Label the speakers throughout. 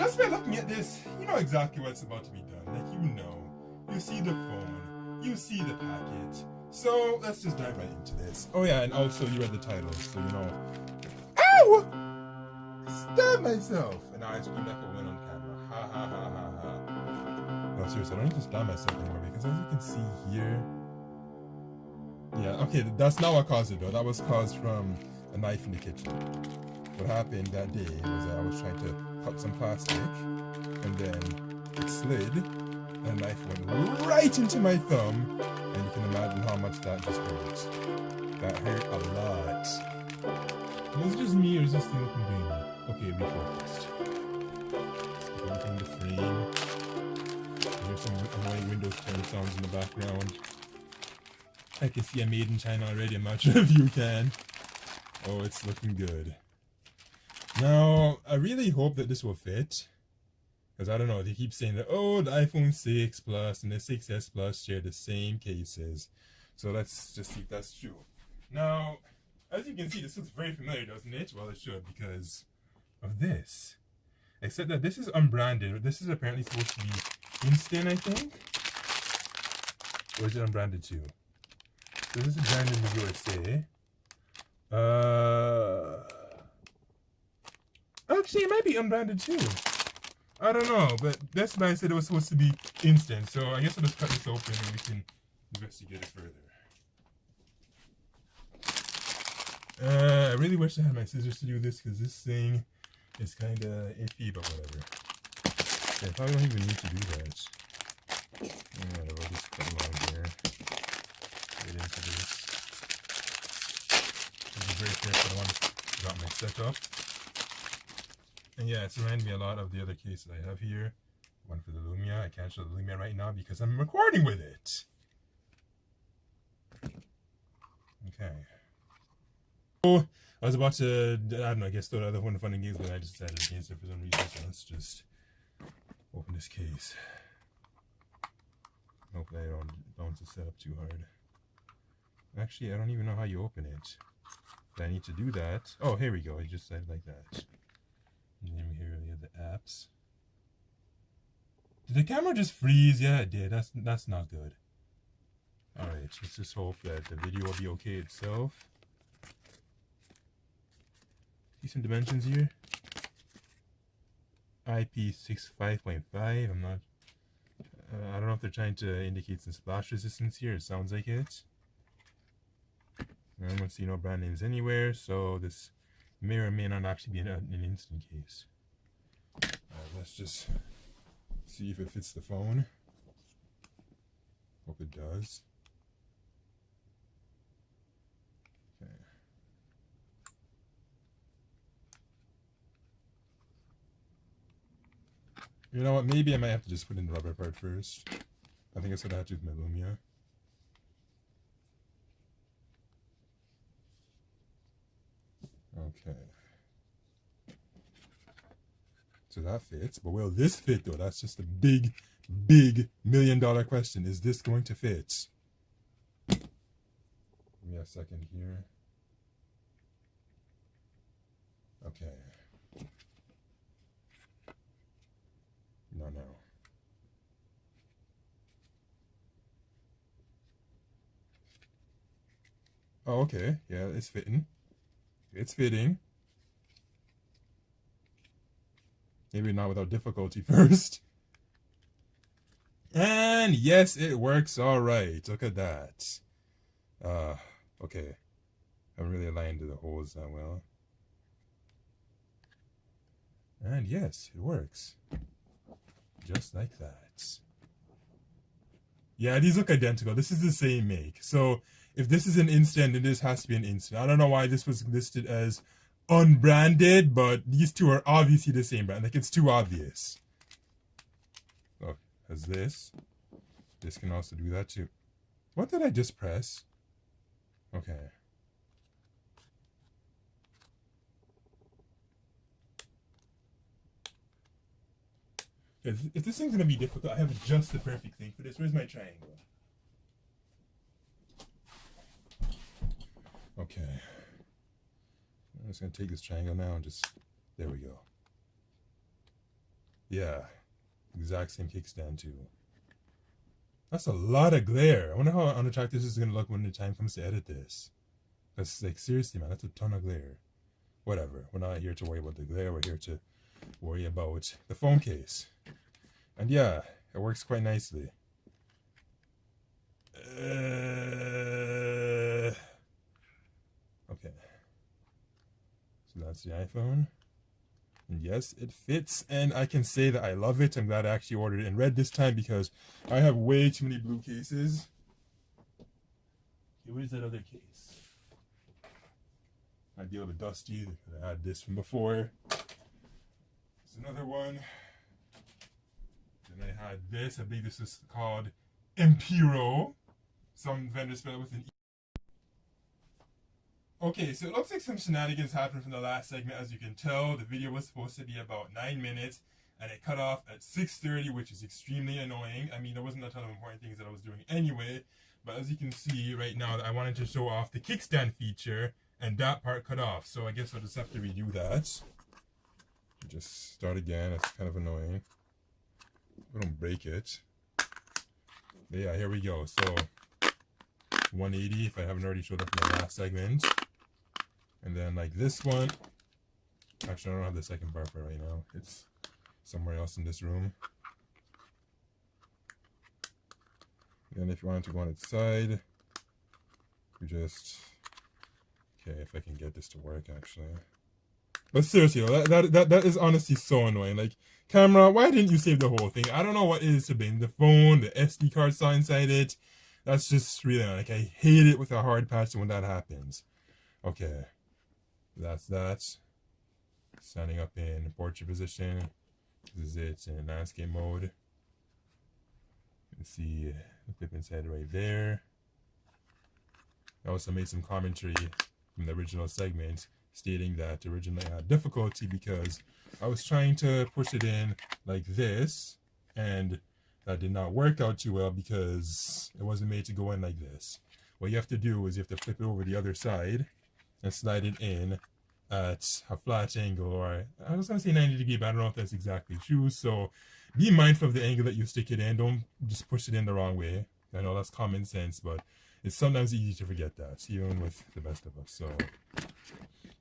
Speaker 1: just by looking at this, you know exactly what's about to be done. Like, you know. You see the phone. You see the packet. So, let's just dive right into this. Oh yeah, and also you read the title, so you know. Ow! Stab myself! And now I scream like a win on camera. Ha ha ha ha ha. No, seriously, I don't need to stab myself anymore because as you can see here. Yeah, okay, that's not what caused it though. That was caused from a knife in the kitchen. What happened that day was that I was trying to cut some plastic and then it slid and the knife went right into my thumb and you can imagine how much that just hurt. That hurt a lot. Was it just me or is this thing looking green? Okay, refocused. Let's get everything in the frame. There's some annoying Windows 10 sounds in the background. I can see a made in China already. I'm not sure if you can. Oh, it's looking good. Now, I really hope that this will fit. Because I don't know, they keep saying that, oh, the iPhone 6 Plus and the 6S Plus share the same cases. So let's just see if that's true. Now, as you can see, this looks very familiar, doesn't it? Well, it should because of this. Except that this is unbranded. This is apparently supposed to be Insten, I think. Or is it unbranded too? So this is branded in the USA. Actually, it might be unbranded too. I don't know, but Best Buy said it was supposed to be instant, so I guess I'll just cut this open and we can investigate it further. I really wish I had my scissors to do this because this thing is kind of iffy, but whatever. Yeah, I probably don't even need to do that. Yeah, we'll just cut along here. Get into this. I'll be very careful. I want to got my setup. And yeah, it's reminding me a lot of the other case that I have here. One for the Lumia. I can't show the Lumia right now because I'm recording with it. Okay. So, I was about to, I don't know, I guess throw the other one of the fun and games, but I just decided against it for some reason. So let's just open this case. Hopefully I don't bounce the setup too hard. Actually, I don't even know how you open it. But I need to do that. Oh, here we go. I just said it like that. And then here we have the apps. Did the camera just freeze? Yeah, it did. That's not good. Alright, let's just hope that the video will be okay itself. See some dimensions here? IP65.5. I'm not... I don't know if they're trying to indicate some splash resistance here. It sounds like it. I don't see no brand names anywhere, so this may or may not actually be an instant case. Let's just see if it fits the phone. Hope it does. Okay. You know what? Maybe I might have to just put in the rubber part first. I think that's what I have to do with my Lumia. Okay. So that fits. But will this fit though? That's just a big, big $1 million question. Is this going to fit? Give me a second here. Okay. No. Oh, okay. Yeah, it's fitting. It's fitting. Maybe not without difficulty first. And yes, it works all right. Look at that. Okay. I haven't really aligned the holes that well. And yes, it works. Just like that. Yeah, these look identical. This is the same make. So if this is an Insten, then this has to be an Insten. I don't know why this was listed as unbranded, but these two are obviously the same brand. Like, it's too obvious. Oh, has this. This can also do that too. What did I just press? Okay. If this thing's gonna be difficult, I have just the perfect thing for this. Where's my triangle? Okay. I'm just gonna take this triangle now and just, there we go. Yeah, exact same kickstand too. That's a lot of glare. I wonder how unattractive this is gonna look when the time comes to edit this. That's like, seriously, man, that's a ton of glare. Whatever. We're not here to worry about the glare. We're here to worry about the phone case. And yeah, it works quite nicely. Okay. So that's the iPhone. And yes, it fits, and I can say that I love it. I'm glad I actually ordered it in red this time because I have way too many blue cases. Okay, where's that other case? Might be a little bit dusty because I had this from before. There's another one. Then I had this. I believe this is called Impero. Some vendors spell it with an E. Okay, so it looks like some shenanigans happened from the last segment. As you can tell, the video was supposed to be about 9 minutes, and it cut off at 6:30, which is extremely annoying. I mean, there wasn't a ton of important things that I was doing anyway, but as you can see right now, I wanted to show off the kickstand feature, and that part cut off. So I guess I'll just have to redo that. Just start again. That's kind of annoying. I don't break it. But yeah, here we go. So 180, if I haven't already showed up in the last segment. And then like this one, actually I don't have the second part for right now. It's somewhere else in this room. And if you want to go on its side, you just, okay, if I can get this to work actually. But seriously, that is honestly so annoying. Like, camera, why didn't you save the whole thing? I don't know what it is to blame. The phone, the SD card saw inside it. That's just really, like, I hate it with a hard patch when that happens. Okay. That's that. Standing up in portrait position. This is it in landscape mode. You can see the clip inside right there. I also made some commentary from the original segment stating that originally I had difficulty because I was trying to push it in like this, and that did not work out too well because it wasn't made to go in like this. What you have to do is you have to flip it over the other side and slide it in at a flat angle, or I was going to say 90 degree, but I don't know if that's exactly true. So be mindful of the angle that you stick it in. Don't just push it in the wrong way. I know that's common sense, but it's sometimes easy to forget that, even with the best of us. So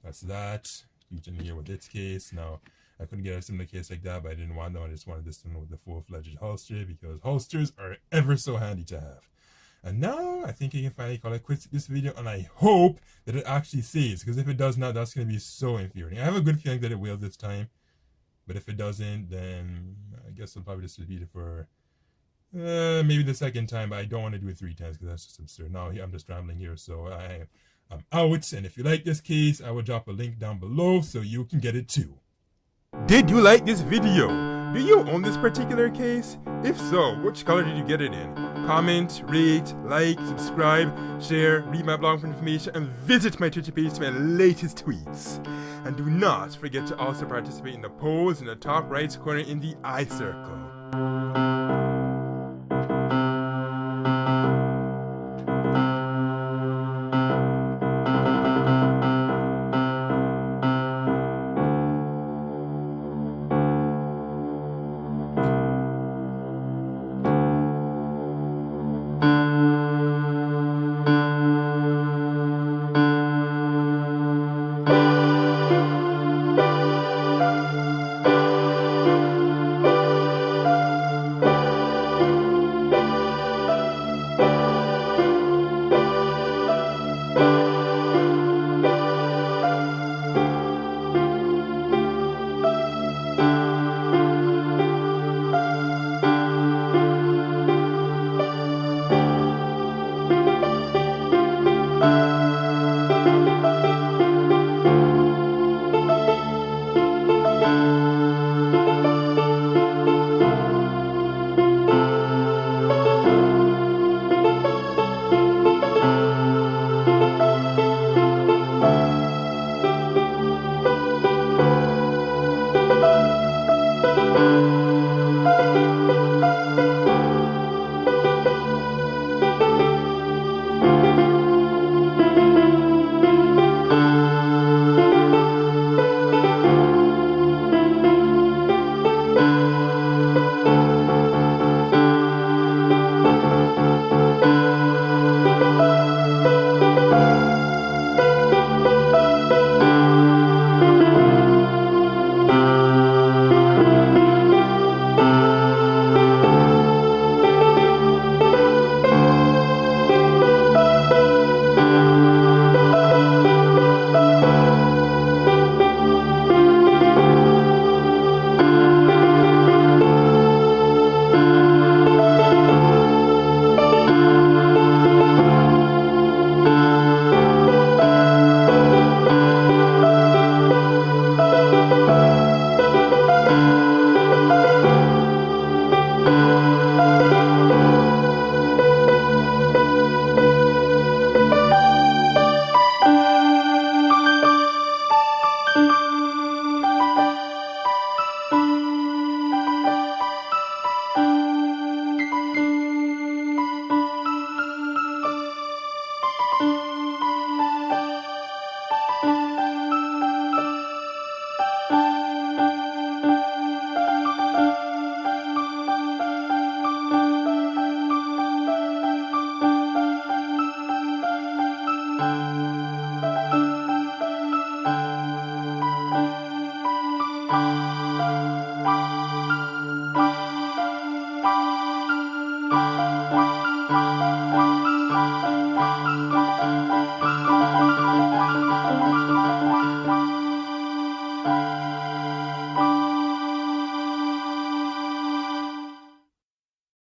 Speaker 1: that's that. Each in here with its case. Now, I couldn't get a similar case like that, but I didn't want them. I just wanted this one with the full-fledged holster because holsters are ever so handy to have. And now I think I can finally call it quits this video, and I hope that it actually saves, because if it does not, that's going to be so infuriating. I have a good feeling that it will this time, but if it doesn't, then I guess I'll probably just repeat it for maybe the second time, but I don't want to do it 3 times because that's just absurd. Now I'm just rambling here, so I'm out, and if you like this case, I will drop a link down below so you can get it too. Did you like this video? Do you own this particular case? If so, which color did you get it in? Comment, rate, like, subscribe, share, read my blog for information, and visit my Twitter page for my latest tweets. And do not forget to also participate in the polls in the top right corner in the I circle.